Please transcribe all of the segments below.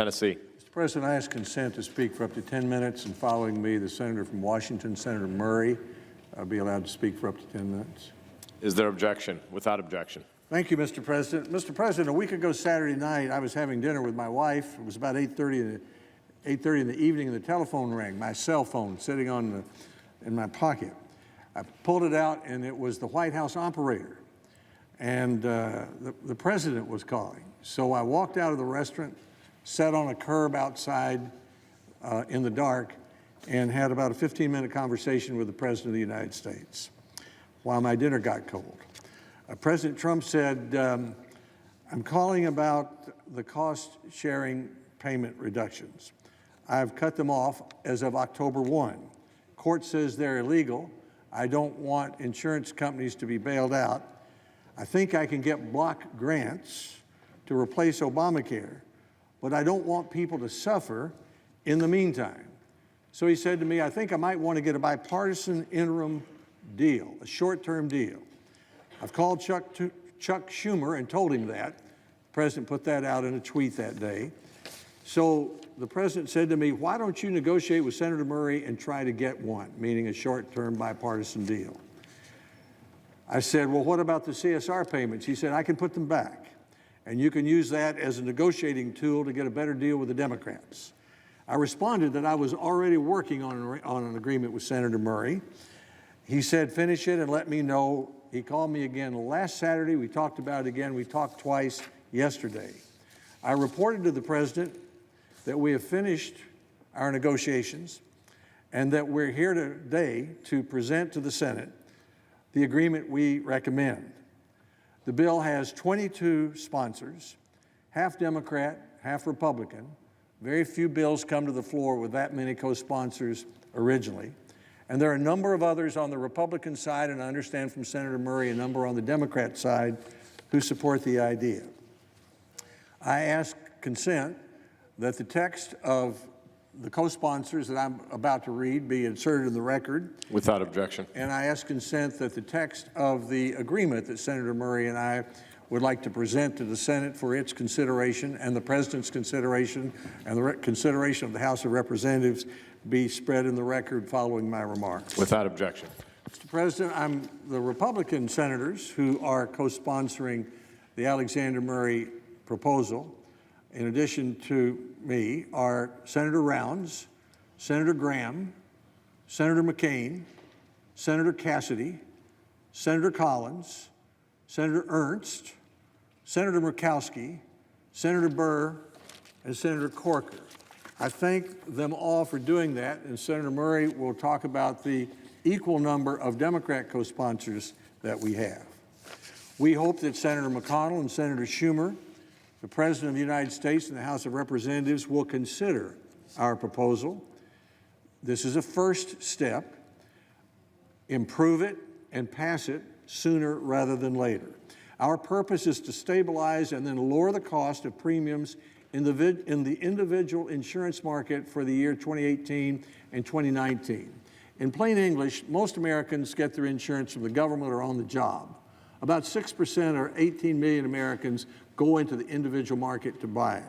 Tennessee. Mr. President, I ask consent to speak for up to 10 minutes, and following me, the senator from Washington, Senator Murray, be allowed to speak for up to 10 minutes. Is there objection? Without objection. Thank you, Mr. President. Mr. President, a week ago Saturday night, I was having dinner with my wife. It was about 8:30 in the evening, and the telephone rang, my cell phone sitting in my pocket. I pulled it out, and it was the White House operator, and the president was calling. So I walked out of the restaurant, sat on a curb outside in the dark, and had about a 15-minute conversation with the President of the United States while my dinner got cold. President Trump said, I'm calling about the cost-sharing payment reductions. I've cut them off as of October 1. Court says they're illegal. I don't want insurance companies to be bailed out. I think I can get block grants to replace Obamacare, but I don't want people to suffer in the meantime. So he said to me, I think I might want to get a bipartisan interim deal, a short-term deal. I've called Chuck Schumer and told him that. The president put that out in a tweet that day. So the president said to me, why don't you negotiate with Senator Murray and try to get one, meaning a short-term bipartisan deal? I said, well, what about the CSR payments? He said, I can put them back, and you can use that as a negotiating tool to get a better deal with the Democrats. I responded that I was already working on an agreement with Senator Murray. He said, finish it and let me know. He called me again last Saturday. We talked about it again. We talked twice yesterday. I reported to the president that we have finished our negotiations and that we're here today to present to the Senate the agreement we recommend. The bill has 22 sponsors, half Democrat, half Republican. Very few bills come to the floor with that many co-sponsors originally. And there are a number of others on the Republican side, and I understand from Senator Murray a number on the Democrat side who support the idea. I ask consent that the text of the co-sponsors that I'm about to read be inserted in the record. Without objection. And I ask consent that the text of the agreement that Senator Murray and I would like to present to the Senate for its consideration and the President's consideration and the consideration of the House of Representatives be spread in the record following my remarks. Without objection. Mr. President, the Republican senators who are co-sponsoring the Alexander Murray proposal, in addition to me, are Senator Rounds, Senator Graham, Senator McCain, Senator Cassidy, Senator Collins, Senator Ernst, Senator Murkowski, Senator Burr, and Senator Corker. I thank them all for doing that, and Senator Murray will talk about the equal number of Democrat co-sponsors that we have. We hope that Senator McConnell and Senator Schumer, the President of the United States and the House of Representatives, will consider our proposal. This is a first step. Improve it and pass it sooner rather than later. Our purpose is to stabilize and then lower the cost of premiums in the individual insurance market for the year 2018 and 2019. In plain English, most Americans get their insurance from the government or on the job. About 6% or 18 million Americans go into the individual market to buy it.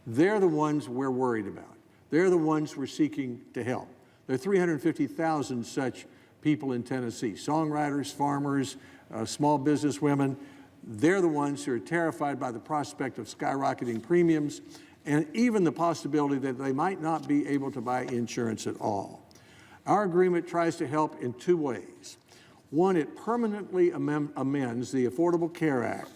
They're the ones we're worried about. They're the ones we're seeking to help. There are 350,000 such people in Tennessee, songwriters, farmers, small business women. They're the ones who are terrified by the prospect of skyrocketing premiums and even the possibility that they might not be able to buy insurance at all. Our agreement tries to help in two ways. One, it permanently amends the Affordable Care Act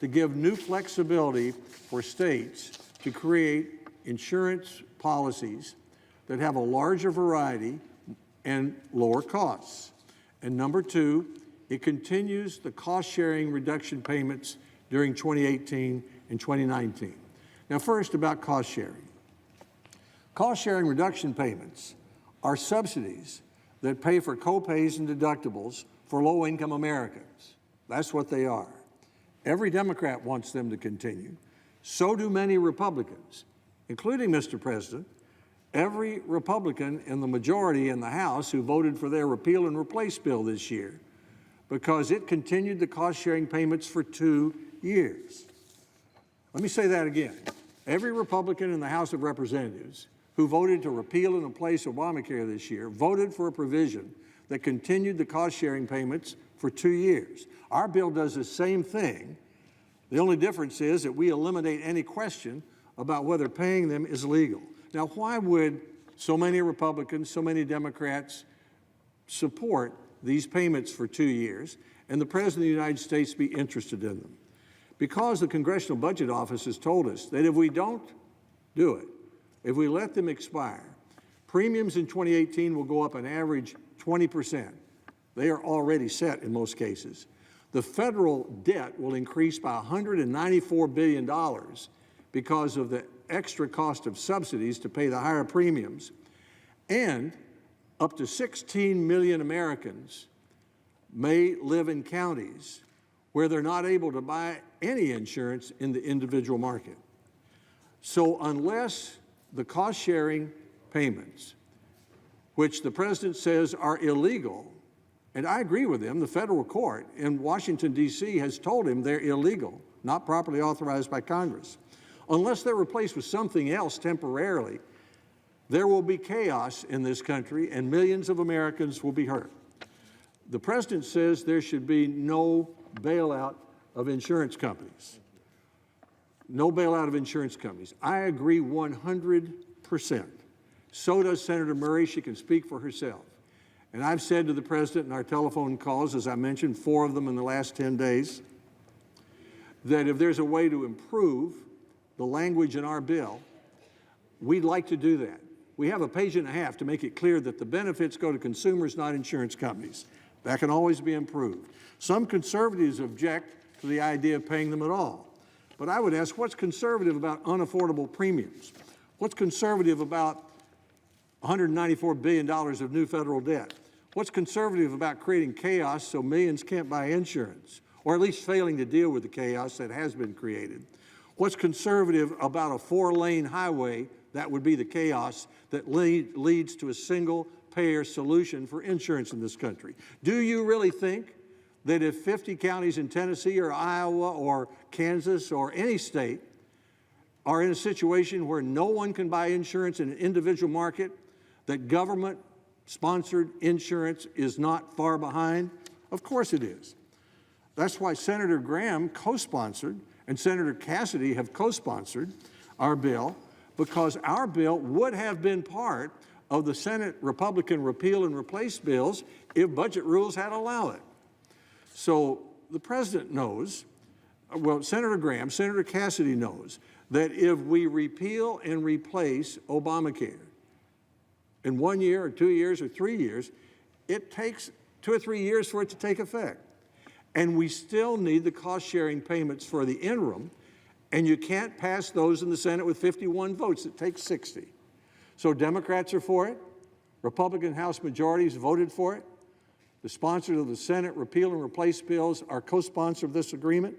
to give new flexibility for states to create insurance policies that have a larger variety and lower costs. And number two, it continues the cost-sharing reduction payments during 2018 and 2019. Now first, about cost-sharing. Cost-sharing reduction payments are subsidies that pay for co-pays and deductibles for low-income Americans. That's what they are. Every Democrat wants them to continue. So do many Republicans, including, Mr. President, every Republican in the majority in the House who voted for their repeal and replace bill this year, because it continued the cost-sharing payments for 2 years. Let me say that again. Every Republican in the House of Representatives who voted to repeal and replace Obamacare this year voted for a provision that continued the cost-sharing payments for 2 years. Our bill does the same thing. The only difference is that we eliminate any question about whether paying them is legal. Now, why would so many Republicans, so many Democrats support these payments for 2 years and the President of the United States be interested in them? Because the Congressional Budget Office has told us that if we don't do it, if we let them expire, premiums in 2018 will go up an average 20%. They are already set in most cases. The federal debt will increase by $194 billion because of the extra cost of subsidies to pay the higher premiums, and up to 16 million Americans may live in counties where they're not able to buy any insurance in the individual market. So unless the cost-sharing payments, which the President says are illegal, and I agree with him, the federal court in Washington, D.C. has told him they're illegal, not properly authorized by Congress. Unless they're replaced with something else temporarily, there will be chaos in this country and millions of Americans will be hurt. The President says there should be no bailout of insurance companies. No bailout of insurance companies. I agree 100%. So does Senator Murray. She can speak for herself. And I've said to the President in our telephone calls, as I mentioned, 4 of them in the last 10 days, that if there's a way to improve the language in our bill, we'd like to do that. We have a page and a half to make it clear that the benefits go to consumers, not insurance companies. That can always be improved. Some conservatives object to the idea of paying them at all. But I would ask, what's conservative about unaffordable premiums? What's conservative about $194 billion of new federal debt? What's conservative about creating chaos so millions can't buy insurance, or at least failing to deal with the chaos that has been created? What's conservative about a 4-lane highway? That would be the chaos that leads to a single-payer solution for insurance in this country. Do you really think that if 50 counties in Tennessee or Iowa or Kansas or any state are in a situation where no one can buy insurance in an individual market, that government-sponsored insurance is not far behind? Of course it is. That's why Senator Graham co-sponsored and Senator Cassidy have co-sponsored our bill, because our bill would have been part of the Senate Republican repeal and replace bills if budget rules had allowed it. So the President knows, well, Senator Graham, Senator Cassidy knows that if we repeal and replace Obamacare in 1 year or 2 years or 3 years, it takes 2 or 3 years for it to take effect. And we still need the cost-sharing payments for the interim, and you can't pass those in the Senate with 51 votes. It takes 60. So Democrats are for it. Republican House majorities voted for it. The sponsors of the Senate repeal and replace bills are co-sponsor of this agreement.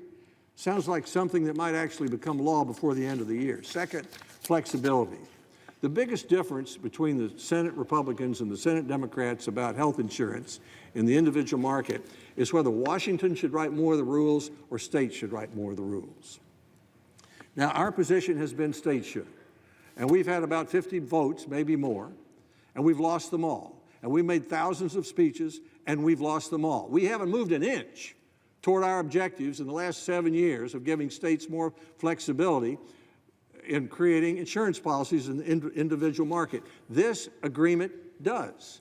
Sounds like something that might actually become law before the end of the year. Second, flexibility. The biggest difference between the Senate Republicans and the Senate Democrats about health insurance in the individual market is whether Washington should write more of the rules or states should write more of the rules. Now, our position has been states should. And we've had about 50 votes, maybe more, and we've lost them all. And we made thousands of speeches, and we've lost them all. We haven't moved an inch toward our objectives in the last 7 years of giving states more flexibility in creating insurance policies in the individual market. This agreement does.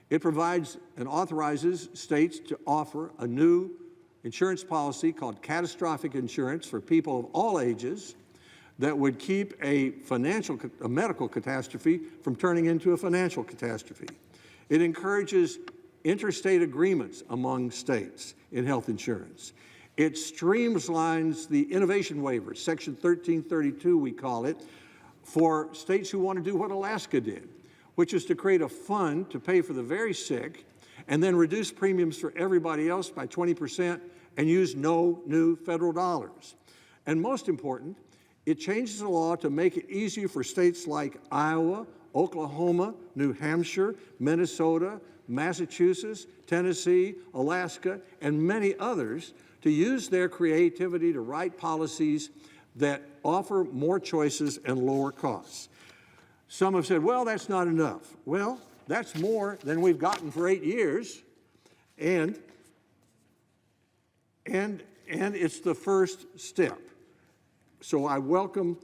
It provides and authorizes states to offer a new insurance policy called catastrophic insurance for people of all ages that would keep a medical catastrophe from turning into a financial catastrophe. It encourages interstate agreements among states in health insurance. It streamlines the innovation waivers, Section 1332 we call it, for states who want to do what Alaska did, which is to create a fund to pay for the very sick and then reduce premiums for everybody else by 20% and use no new federal dollars. And most important, it changes the law to make it easier for states like Iowa, Oklahoma, New Hampshire, Minnesota, Massachusetts, Tennessee, Alaska, and many others to use their creativity to write policies that offer more choices and lower costs. Some have said, well, that's not enough. Well, that's more than we've gotten for 8 years, and it's the first step. So I welcome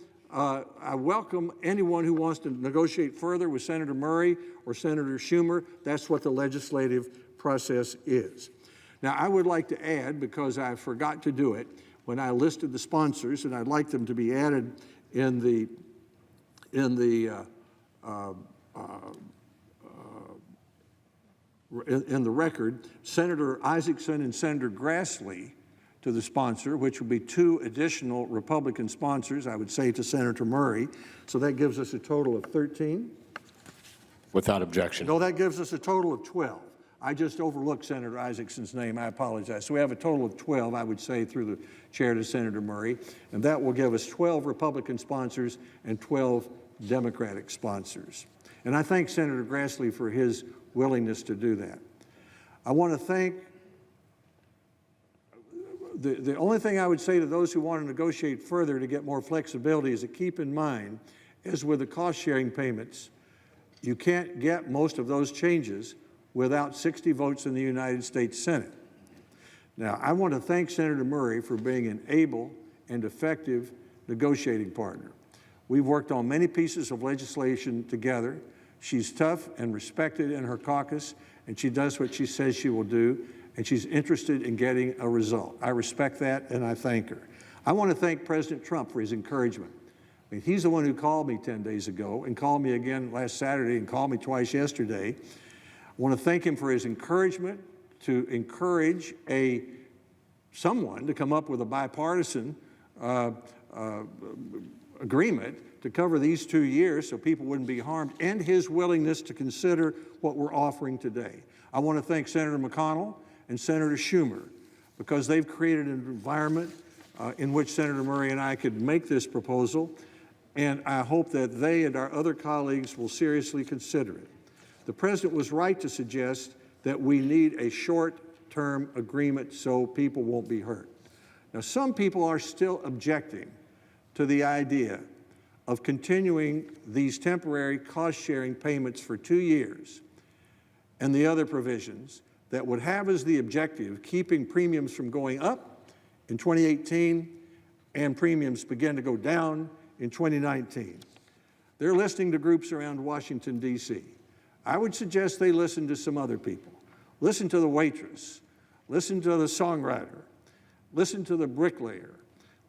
anyone who wants to negotiate further with Senator Murray or Senator Schumer. That's what the legislative process is. Now, I would like to add, because I forgot to do it when I listed the sponsors, and I'd like them to be added in the record, Senator Isaacson and Senator Grassley to the sponsor, which would be 2 additional Republican sponsors, I would say, to Senator Murray. So that gives us a total of 13. Without objection. No, that gives us a total of 12. I just overlooked Senator Isaacson's name. I apologize. So we have a total of 12, I would say, through the chair to Senator Murray. And that will give us 12 Republican sponsors and 12 Democratic sponsors. And I thank Senator Grassley for his willingness to do that. I want to thank the only thing I would say to those who want to negotiate further to get more flexibility is to keep in mind, as with the cost-sharing payments, you can't get most of those changes without 60 votes in the United States Senate. Now, I want to thank Senator Murray for being an able and effective negotiating partner. We've worked on many pieces of legislation together. She's tough and respected in her caucus, and she does what she says she will do, and she's interested in getting a result. I respect that, and I thank her. I want to thank President Trump for his encouragement. I mean, he's the one who called me 10 days ago and called me again last Saturday and called me twice yesterday. I want to thank him for his encouragement to encourage someone to come up with a bipartisan agreement to cover these 2 years so people wouldn't be harmed, and his willingness to consider what we're offering today. I want to thank Senator McConnell and Senator Schumer, because they've created an environment in which Senator Murray and I could make this proposal, and I hope that they and our other colleagues will seriously consider it. The President was right to suggest that we need a short-term agreement so people won't be hurt. Now, some people are still objecting to the idea of continuing these temporary cost-sharing payments for 2 years and the other provisions that would have as the objective keeping premiums from going up in 2018 and premiums begin to go down in 2019. They're listening to groups around Washington, D.C. I would suggest they listen to some other people. Listen to the waitress. Listen to the songwriter. Listen to the bricklayer.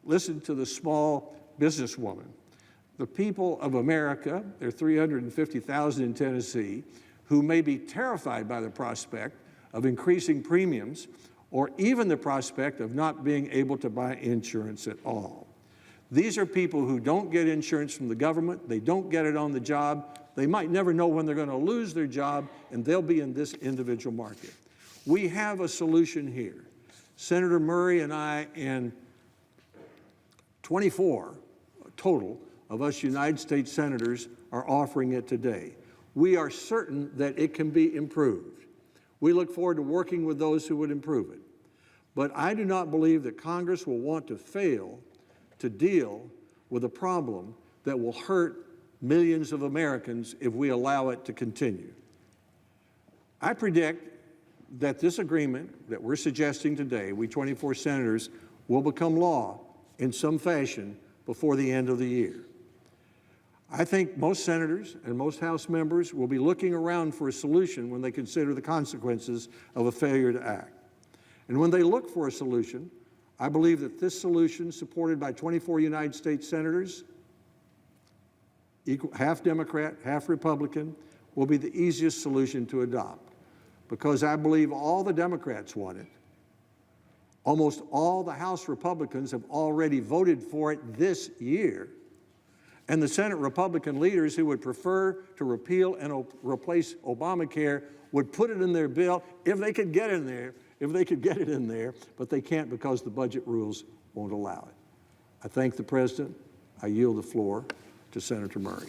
Listen to the small businesswoman. The people of America, there are 350,000 in Tennessee, who may be terrified by the prospect of increasing premiums or even the prospect of not being able to buy insurance at all. These are people who don't get insurance from the government. They don't get it on the job. They might never know when they're going to lose their job, and they'll be in this individual market. We have a solution here. Senator Murray and I and 24 total of us United States senators are offering it today. We are certain that it can be improved. We look forward to working with those who would improve it. But I do not believe that Congress will want to fail to deal with a problem that will hurt millions of Americans if we allow it to continue. I predict that this agreement that we're suggesting today, we 24 senators, will become law in some fashion before the end of the year. I think most senators and most House members will be looking around for a solution when they consider the consequences of a failure to act. And when they look for a solution, I believe that this solution, supported by 24 United States senators, half Democrat, half Republican, will be the easiest solution to adopt, because I believe all the Democrats want it. Almost all the House Republicans have already voted for it this year. And the Senate Republican leaders who would prefer to repeal and replace Obamacare would put it in their bill if they could get it in there, but they can't because the budget rules won't allow it. I thank the President. I yield the floor to Senator Murray.